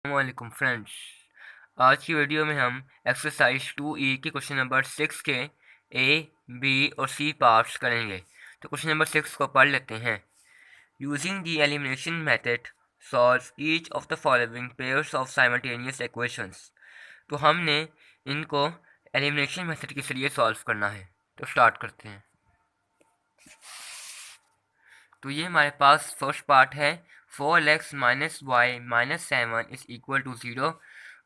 वालेकुम फ्रेंड्स। आज की वीडियो में हम एक्सरसाइज 2E के क्वेश्चन नंबर 6 के ए, बी और सी पार्ट्स करेंगे। तो क्वेश्चन नंबर 6 को पढ़ लेते हैं। Using the elimination method solve each of the following pairs of simultaneous equations. तो हमने इनको एलिमिनेशन मेथड के जरिए सॉल्व करना है। तो स्टार्ट करते हैं। तो ये हमारे पास फर्स्ट पार्ट है। 4x minus y minus 7 is equal to 0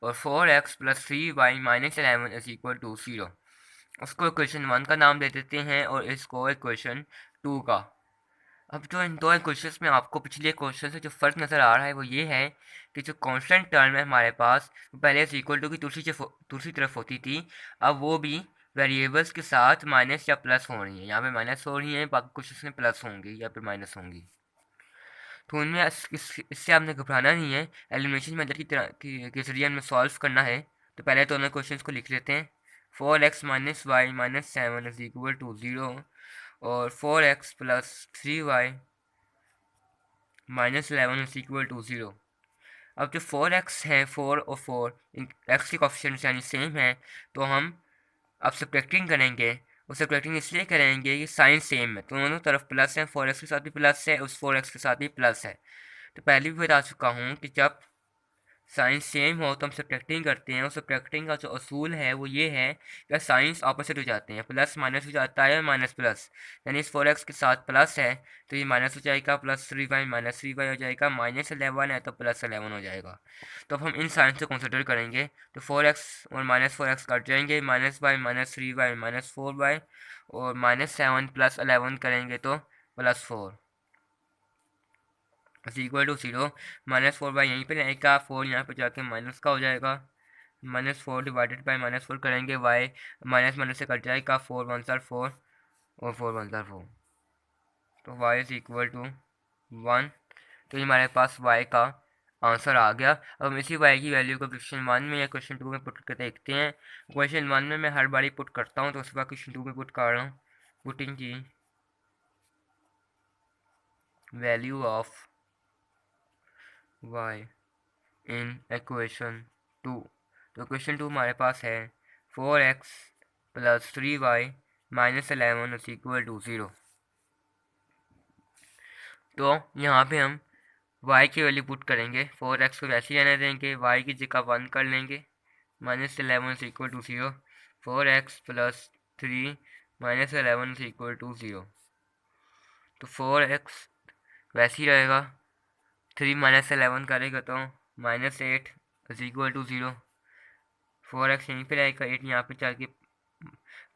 और 4x plus 3y minus 11 is equal to 0। उसको इक्वेशन 1 का नाम दे देते हैं और इसको इक्वेशन 2 का। अब जो इन दो इक्वेशन में आपको पिछले क्वेश्चन से जो फ़र्क नज़र आ रहा है वो ये है कि जो कांस्टेंट टर्म है हमारे पास पहले इज इक्वल टू की दूसरी तरफ होती थी, अब वो भी वेरिएबल्स के साथ माइनस या प्लस हो रही है। यहाँ पे माइनस हो रही है, बाकी कुछ इसमें प्लस होंगी या फिर माइनस होंगी। तो उनमें इससे आपने घबराना नहीं है। एलिमिनेशन मेथड की तरह के जरिए हमें सॉल्व करना है। तो पहले दोनों क्वेश्चन को लिख लेते हैं। 4x minus y minus 7 is equal to 0 और 4x plus 3y minus 11 is equal to 0। अब जो 4x है, 4 और 4 इन x के कोफिशिएंट्स यानी सेम है, तो हम अब सब्ट्रैक्टिंग करेंगे। और सब्ट्रैक्टिंग इसलिए करेंगे कि साइन सेम है, तो दोनों तरफ प्लस है। 4x के साथ भी प्लस है, उस 4x के साथ भी प्लस है। तो पहले भी बता चुका हूँ कि जब साइंस सेम हो तो हम सब्ट्रैक्टिंग करते हैं, और सब्ट्रैक्टिंग का जो असूल है वो ये है कि साइंस ऑपोजिट हो जाते हैं, प्लस माइनस हो जाता है, माइनस प्लस। यानी इस 4x के साथ प्लस है तो ये माइनस हो जाएगा, प्लस 3y माइनस 3y हो जाएगा, माइनस 11 है तो प्लस 11 हो जाएगा। तो अब हम इन साइंस को कंसिडर करेंगे। तो 4x और माइनस 4x कट जाएंगे, minus y minus 3y minus 4y और माइनस 7 प्लस 11 करेंगे तो plus 4 is equal to 0। Minus 4 by यहीं पे रहेगा, 4 यहाँ पे जाके माइनस का हो जाएगा। माइनस 4 डिवाइडेड बाई माइनस 4 करेंगे, वाई माइनस माइनस से कट जाएगा, 4 वन जार 4 और 4 वन जार 4। तो वाई इज इक्वल टू 1। तो ये हमारे पास वाई का आंसर आ गया। अब हम इसी वाई की वैल्यू को क्वेश्चन 1 में या क्वेश्चन 2 में पुट करके देखते हैं। क्वेश्चन 1 में मैं हर बारी पुट करता हूँ, तो उसके बाद क्वेश्चन 2 में पुट कर रहा हूँ। पुटिंग की value of y in equation 2। तो इक्वेशन 2 हमारे पास है 4x plus 3y minus 11 is equal to 0। तो यहाँ पे हम y की वैल्यू पुट करेंगे। 4x को वैसे ही रहने देंगे, y की जगह 1 कर लेंगे, minus 11 is equal to 0। 4x plus 3 minus 11 is equal to 0। तो 4x वैसे ही रहेगा, 3 माइनस 11 करेगा तो minus 8 is equal to 0। 4x यहीं पे रहेगा, 8 यहाँ पे चल के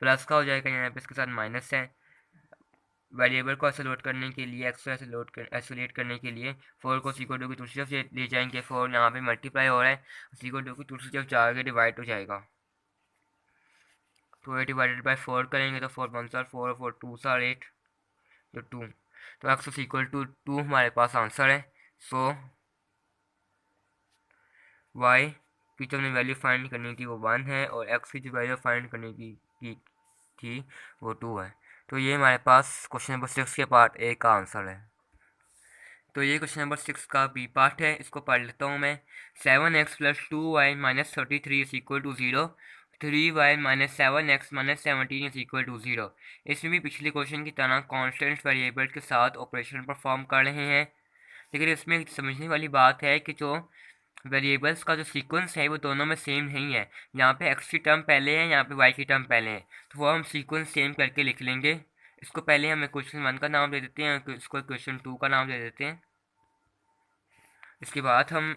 प्लस का हो जाएगा, यहाँ पे इसके साथ माइनस है। वेरिएबल को आइसोलेट करने के लिए, एक्स को आइसोलेट करने के लिए 4 को सी को 2 की दूसरी तरफ ले जाएंगे। 4 यहाँ पे मल्टीप्लाई हो रहा है, सी को 2 की दूसरी तरफ जाके डिवाइड हो जाएगा। तो 8 डिवाइडेड बाई 4 करेंगे तो 4 वन सार 4 और 4 टू सार 8, तो 2। तो एक्स इज इक्वल टू 2 हमारे पास आंसर है। सो वाई की जो हमें वैल्यू फाइंड करनी थी वो 1 है, और एक्स की जो वैल्यू फाइंड करने की थी वो 2 है। तो ये हमारे पास क्वेश्चन नंबर 6 के पार्ट ए का आंसर है। तो ये क्वेश्चन नंबर 6 का बी पार्ट है, इसको पढ़ लेता हूँ मैं। 7x plus 2y minus 33 is equal to 0। 3y minus 7x minus 17 is equal to 0। इसमें भी पिछले क्वेश्चन की तरह कॉन्स्टेंट वेरिएबल के साथ ऑपरेशन परफॉर्म कर रहे हैं, लेकिन इसमें समझने वाली बात है कि जो वेरिएबल्स का जो सीक्वेंस है वो दोनों में सेम नहीं है। यहाँ पे एक्स की टर्म पहले है, यहाँ पे वाई की टर्म पहले है, तो वो हम सीक्वेंस सेम करके लिख लेंगे। इसको पहले हमें क्वेश्चन 1 का नाम दे देते हैं, इसको क्वेश्चन 2 का नाम दे देते हैं। इसके बाद हम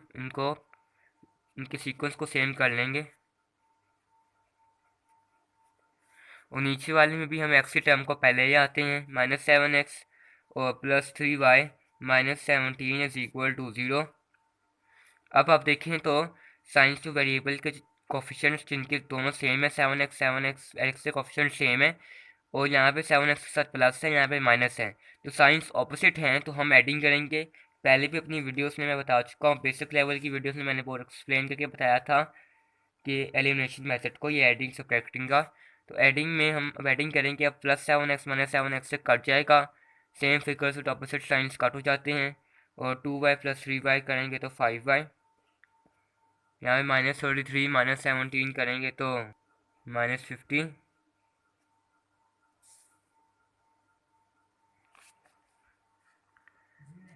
इनके सीक्वेंस को सेम कर लेंगे, और नीचे वाले में भी हम एक्स की टर्म को पहले ही आते हैं, -7x और plus 3y minus 17 is equal to 0। अब आप देखें तो साइंस टू वेरिएबल के कोफिशिएंट्स जिनके दोनों सेम है, 7x एक्स के कोफिशिएंट सेम है, और यहाँ पे 7x के साथ प्लस है, यहाँ पे माइनस है, तो साइंस ऑपोजिट हैं, तो हम एडिंग करेंगे। पहले भी अपनी वीडियोस में मैं बता चुका हूँ, बेसिक लेवल की वीडियोस में मैंने बहुत एक्सप्लेन करके बताया था कि एलिमिनेशन मेथड को, ये एडिंग सब्ट्रैक्टिंग का। तो एडिंग में हम अब एडिंग करेंगे। अब प्लस 7x माइनस 7x से कट जाएगा, same figures with opposite science cut हो जाते हैं, और 2y प्लस 3y करेंगे तो 5y। यहाँ पे -33 -17 करेंगे तो -50,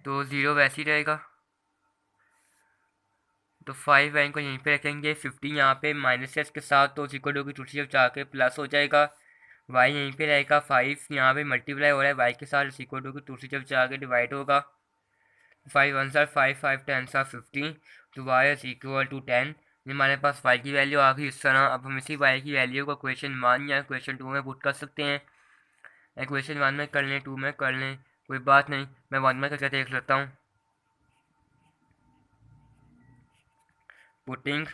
तो 0 वैसे ही रहेगा। तो 5 वाई को यहीं पे रखेंगे, 50 यहाँ पे माइनस एस के साथ, तो इक्वल टू की दूसरी तरफ जाके प्लस हो जाएगा। वाई यहीं पे रहेगा, 5 यहाँ पे मल्टीप्लाई हो रहा है वाई के साथ, इक्वल टू की दूसरी तरफ जाके डिवाइड होगा। 5 वन सार 5, 5 10 सार 50, तो वाई इज इक्वल टू 10। ये हमारे पास वाई की वैल्यू आ गई इस तरह। अब हम इसी वाई की वैल्यू को क्वेश्चन 1 या क्वेश्चन 2 में पुट कर सकते हैं। क्वेश्चन 1 में कर लें, 2 में कर लें, कोई बात नहीं, मैं 1 में करके देख लेता हूँ। Putting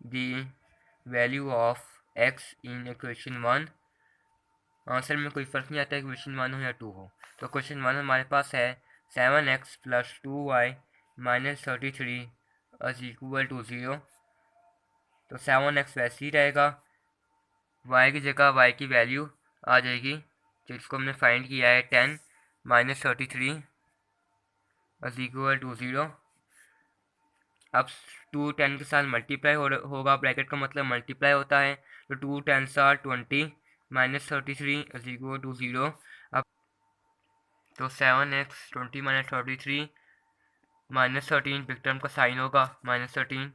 the value of x in equation 1, answer में कोई फ़र्क नहीं आता है क्वेश्चन 1 हो या 2 हो। तो क्वेश्चन 1 हमारे पास है 7x + 2y - 33 is equal to 0। तो 7x वैसे ही रहेगा, y की जगह y की वैल्यू आ जाएगी जिसको हमने फाइंड किया है 10 - 33 इज इक्वल टू 0। अब 2 10 के साथ मल्टीप्लाई होगा, ब्रैकेट का मतलब मल्टीप्लाई होता है, तो 2 10 20 - 33 इज इक्वल टू 0। अब तो 7x 20 - 33 -13 बिग टर्म का साइन होगा, -13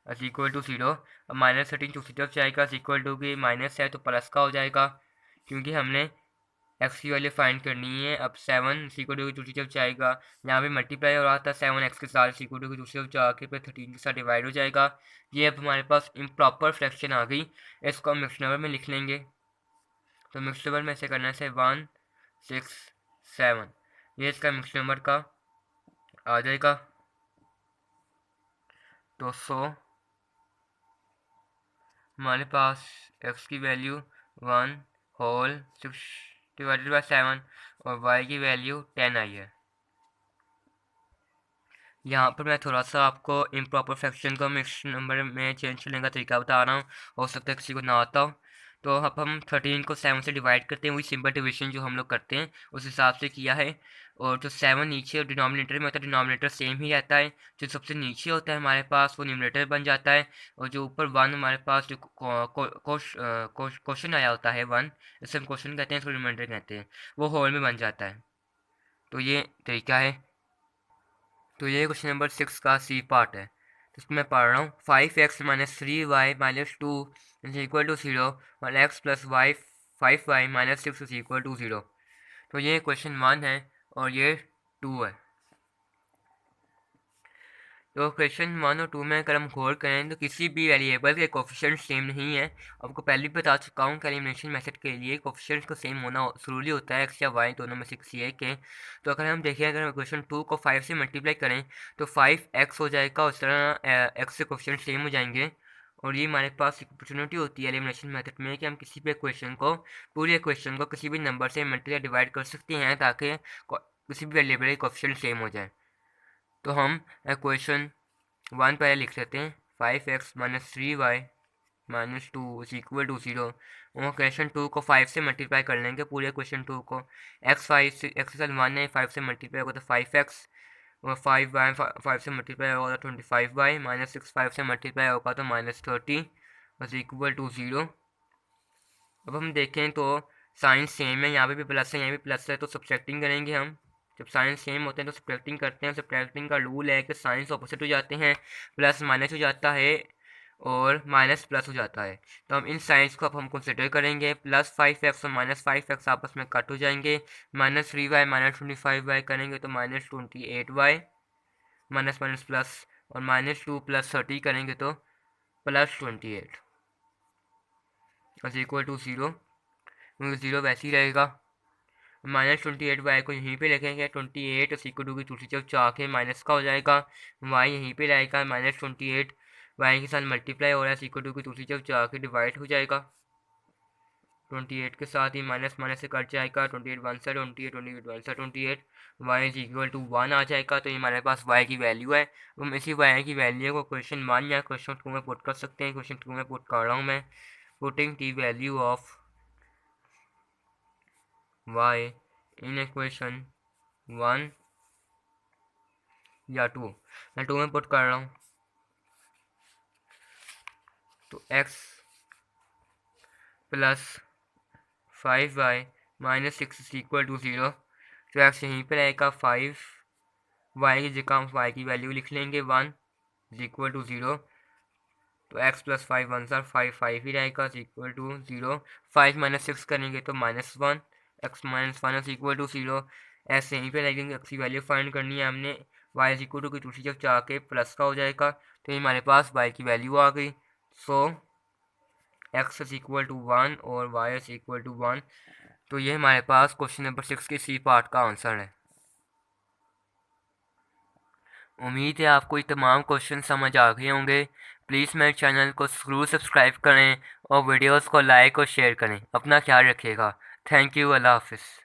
इज इक्वल टू 0। अब -13 दूसरी तरफ जाएगा, इक्वल टू की माइनस है तो प्लस का हो जाएगा, क्योंकि हमने एक्स की वैल्यू फाइंड करनी है। अब 7 इक्वल टू की दूसरी तरफ जाएगा, यहाँ पे मल्टीप्लाई हो रहा था 7x के साथ, इक्वल टू की दूसरी तरफ जाके फिर 13 के साथ डिवाइड हो जाएगा। ये अब हमारे पास इम्प्रॉपर फ्रैक्शन आ गई, इसको हम मिक्स नंबर में लिख लेंगे। तो मिक्स नंबर में ऐसे करने से 1 6 7, ये इसका मिक्स नंबर का आ जाएगा। तो 100 हमारे पास x की वैल्यू 1 होल 6 डिवाइडेड बाई 7 और y की वैल्यू 10 आई है। यहाँ पर मैं थोड़ा सा आपको इम्प्रॉपर फ्रैक्शन को मिक्स नंबर में चेंज करने का तरीका बता रहा हूँ, हो सकता है किसी को ना आता हो। तो अब हम 13 को 7 से डिवाइड करते हैं, वही सिंपल डिवीजन जो हम लोग करते हैं उस हिसाब से किया है। और जो 7 नीचे और डिनोमिनेटर में होता है, डिनोमिनेटर सेम ही रहता है, जो सबसे नीचे होता है हमारे पास वो न्यूमरेटर बन जाता है, और जो ऊपर 1 हमारे पास जो क्वेश्चन आया होता है 1, इसे हम क्वेश्चन कहते हैं, इसको न्यूमरेटर कहते हैं, वो होल में बन जाता है। तो ये तरीका है। तो ये क्वेश्चन नंबर 6 का सी पार्ट है, तो इसमें मैं पढ़ रहा हूँ। 5x - 3y - 2 is equal to 0 और x + y 5y - 6 is equal to 0। तो ये क्वेश्चन 1 है और ये 2 है। तो क्वेश्चन 1 और 2 में अगर हम गौर करें तो किसी भी वेरिएबल के कोफिशिएंट सेम नहीं है। आपको पहले भी बता चुका हूँ कि एलिमिनेशन मेथड के लिए कोफिशिएंट्स को सेम होना ज़रूरी होता है, एक्स या वाई दोनों में से किसी एक के। तो अगर हम देखें, अगर हम क्वेश्चन 2 को 5 से मल्टीप्लाई करें तो 5x हो जाएगा, उस तरह x से कोफिशिएंट सेम हो जाएंगे। और ये हमारे पास एक अपॉर्चुनिटी होती है एलिमिनेशन मेथड में कि हम किसी भी क्वेश्चन को, पूरे क्वेश्चन को किसी भी नंबर से मल्टीप्लाई डिवाइड कर सकते हैं ताकि किसी भी वेरिएबल के कोफिशिएंट सेम हो जाए। तो हम क्वेश्चन 1 पहले लिख लेते हैं, 5x - 3y - 2 is equal to 0। और क्वेश्चन 2 को 5 से मल्टीप्लाई कर लेंगे, पूरे क्वेश्चन 2 को। x 1 है, 5 से मल्टीप्लाई होगा तो 5x, और 5y 5 से मल्टीप्लाई होगा तो 25y -6 5 से मल्टीप्लाई होगा तो -30 इज इक्वल टू 0। अब हम देखें तो साइन सेम है, यहाँ पे भी प्लस है, यहाँ भी प्लस है, तो सब्ट्रैक्टिंग करेंगे हम। जब साइन सेम होते हैं तो सब्ट्रैक्टिंग करते हैं। सब्ट्रैक्टिंग का रूल है कि साइंस ऑपोजिट हो जाते हैं, प्लस माइनस हो जाता है और माइनस प्लस हो जाता है। तो हम इन साइंस को अब हम कंसिडर करेंगे। +5x और -5x आपस में कट हो जाएंगे, -3y -25y करेंगे तो -28y, माइनस माइनस प्लस, और -2 + 30 करेंगे तो +28 इज इक्वल टू 0, क्योंकि 0 वैसे ही रहेगा। -28y को यहीं पे लिखेंगे, 28 इक्वल टू की दूसरी तरफ जाके माइनस का हो जाएगा, y यहीं पे रहेगा, -28 y के साथ मल्टीप्लाई हो रहा है, इक्वल टू की दूसरी तरफ जाके डिवाइड हो जाएगा। 28 के साथ ही माइनस माइनस से कट जाएगा, 28 वन सा 28, 28 वन सा 28, y इज इक्वल टू 1 आ जाएगा। तो ये हमारे पास y की वैल्यू है। हम इसी y की वैल्यू को क्वेश्चन 1 या क्वेश्चन 2 में पुट कर सकते हैं। क्वेश्चन 2 में पुट कर रहा हूँ मैं, putting the value of y in equation 1 या 2, मैं 2 में पुट कर रहा हूँ। तो x plus 5y minus 6 is equal to 0। तो x यहीं पर आएगा 5, y की जगह हम y की वैल्यू लिख लेंगे 1 इज इक्वल टू 0। तो x प्लस 5 वन सर 5 5 ही रहेगा इज इक्वल टू 0। 5 माइनस 6 करेंगे तो -1, x minus 1 is equal to 0। ऐसे यहीं पे लगेंगे, x की वैल्यू फाइंड करनी है हमने, y इज इक्वल टू की दूसरी जगह जाके प्लस का हो जाएगा, तो ये हमारे पास y की वैल्यू आ गई। सो x इज इक्वल टू 1 और y इज इक्वल टू 1। तो ये हमारे पास क्वेश्चन नंबर 6 के सी पार्ट का आंसर है। उम्मीद है आपको ये तमाम क्वेश्चन समझ आ गए होंगे। प्लीज़ मेरे चैनल को ज़रूर सब्सक्राइब करें और वीडियोस को लाइक और शेयर करें। अपना ख्याल रखिएगा। Thank you. अल्लाह हाफिज़।